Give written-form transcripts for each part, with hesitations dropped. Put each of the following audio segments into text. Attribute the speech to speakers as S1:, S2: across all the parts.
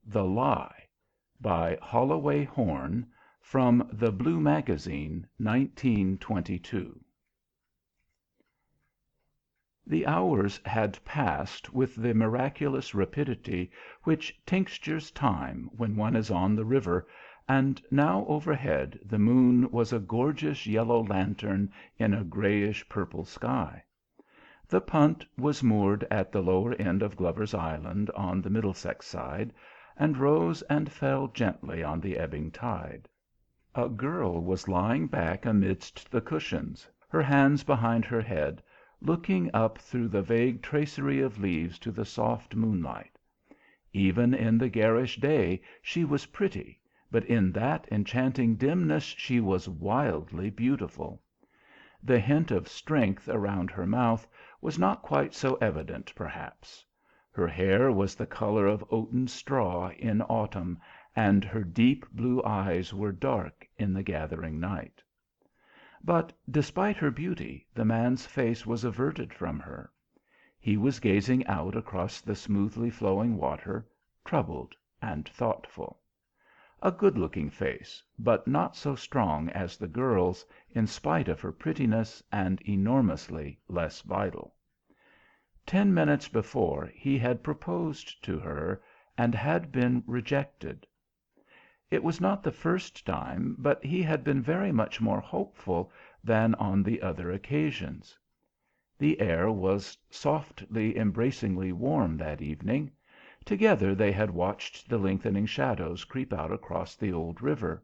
S1: THE LIE by Holloway Horn, from the Blue Magazine, 1922. The hours had passed with the miraculous rapidity which tinctures time when one is on the river, and now overhead the moon was a gorgeous yellow lantern in a grayish purple sky. The punt was moored at the lower end of Glover's Island on the Middlesex side, and rose and fell gently on the ebbing tide. A girl was lying back amidst the cushions, her hands behind her head, looking up through the vague tracery of leaves to the soft moonlight. Even in the garish day she was pretty, but in that enchanting dimness she was wildly beautiful. The hint of strength around her mouth was not quite so evident, perhaps. Her hair was the color of oaten straw in autumn, and her deep blue eyes were dark in the gathering night. But despite her beauty, the man's face was averted from her. He was gazing out across the smoothly flowing water, troubled and thoughtful. A good-looking face, but not so strong as the girl's, in spite of her prettiness, and enormously less vital. 10 minutes before he had proposed to her, and had been rejected. It was not the first time, but he had been very much more hopeful than on the other occasions. The air was softly, embracingly warm that evening. Together they had watched the lengthening shadows creep out across the old river.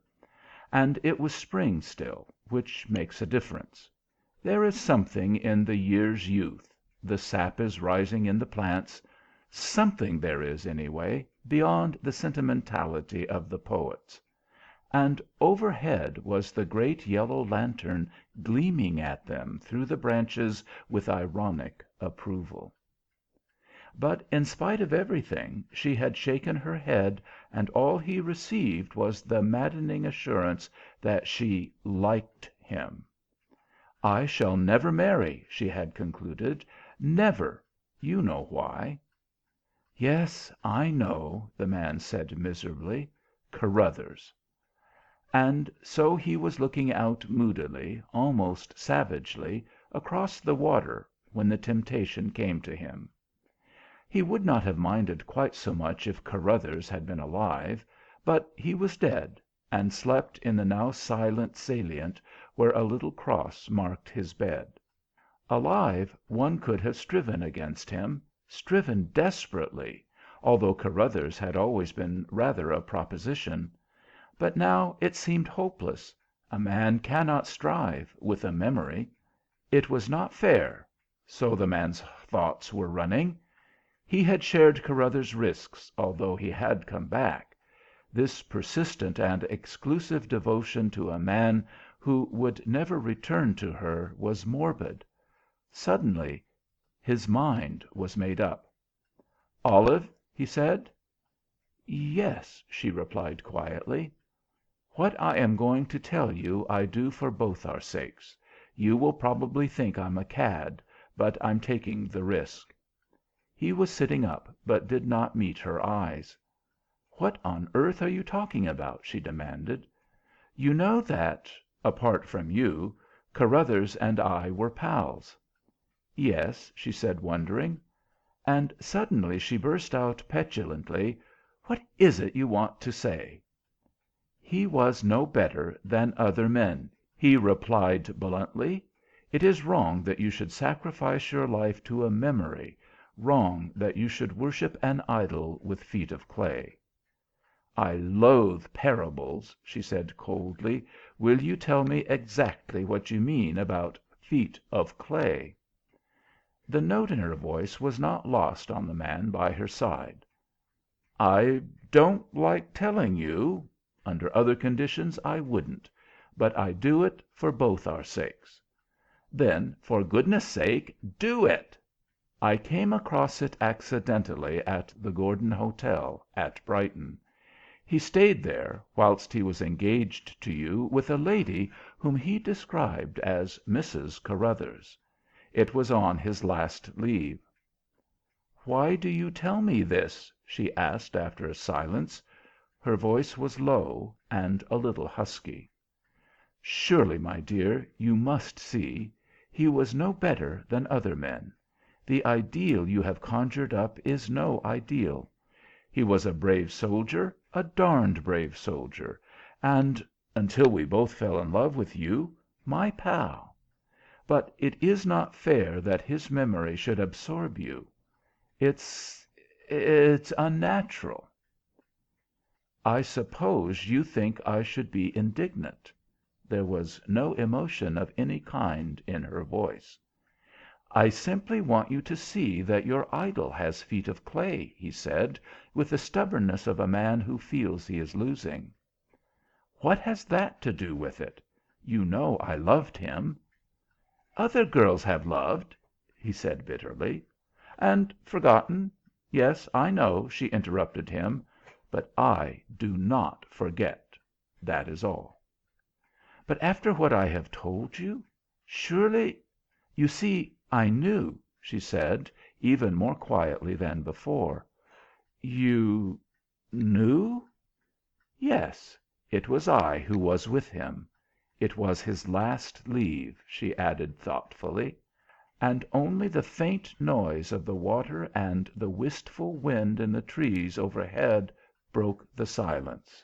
S1: And it was spring still, which makes a difference. There is something in the year's youth, the sap is rising in the plants, something there is, anyway, beyond the sentimentality of the poets. And overhead was the great yellow lantern gleaming at them through the branches with ironic approval. But in spite of everything, she had shaken her head, and all he received was the maddening assurance that she liked him. "I shall never marry," she had concluded. "Never. You know why." "Yes, I know," the man said miserably. "Carruthers." And so he was looking out moodily, almost savagely, across the water when the temptation came to him. He would not have minded quite so much if Carruthers had been alive, but he was dead, and slept in the now silent salient where a little cross marked his bed. Alive, one could have striven against him, striven desperately, although Carruthers had always been rather a proposition. But now it seemed hopeless. A man cannot strive with a memory. It was not fair, so the man's thoughts were running. He had shared Carruthers' risks, although he had come back. This persistent and exclusive devotion to a man who would never return to her was morbid. Suddenly his mind was made up. "Olive," he said. "Yes," she replied quietly. "What I am going to tell you I do for both our sakes. You will probably think I'm a cad, but I'm taking the risk." He was sitting up, but did not meet her eyes. "What on earth are you talking about?" she demanded. "You know that apart from you Carruthers and I were pals." "Yes," she said, wondering. And suddenly she burst out petulantly, "What is it you want to say?" "He was no better than other men," he replied bluntly. "It is wrong that you should sacrifice your life to a memory, wrong that you should worship an idol with feet of clay." "I loathe parables," she said coldly. "Will you tell me exactly what you mean about feet of clay?" The note in her voice was not lost on the man by her side. "I don't like telling you. Under other conditions I wouldn't. But I do it for both our sakes." "Then, for goodness' sake, do it!" "I came across it accidentally at the Gordon Hotel at Brighton. He stayed there whilst he was engaged to you with a lady whom he described as Mrs. Carruthers. It was on his last leave." Why do you tell me this?" she asked after a silence. Her voice was low and a little husky. "Surely, my dear, you must see. He was no better than other men. The ideal you have conjured up is no ideal. He was a brave soldier, a darned brave soldier, and until we both fell in love with you my pal. But it is not fair that his memory should absorb you. It's unnatural." "I suppose you think I should be indignant." There was no emotion of any kind in her voice. "I simply want you to see that your idol has feet of clay," he said, with the stubbornness of a man who feels he is losing. "What has that to do with it? You know I loved him." "Other girls have loved," he said bitterly. "And forgotten. Yes, I know," she interrupted him. "But I do not forget. That is all." "But after what I have told you? Surely you see, I knew," she said, even more quietly than before. "You knew?" "Yes. It was I who was with him. It was his last leave," she added thoughtfully. And only the faint noise of the water and the wistful wind in the trees overhead broke the silence.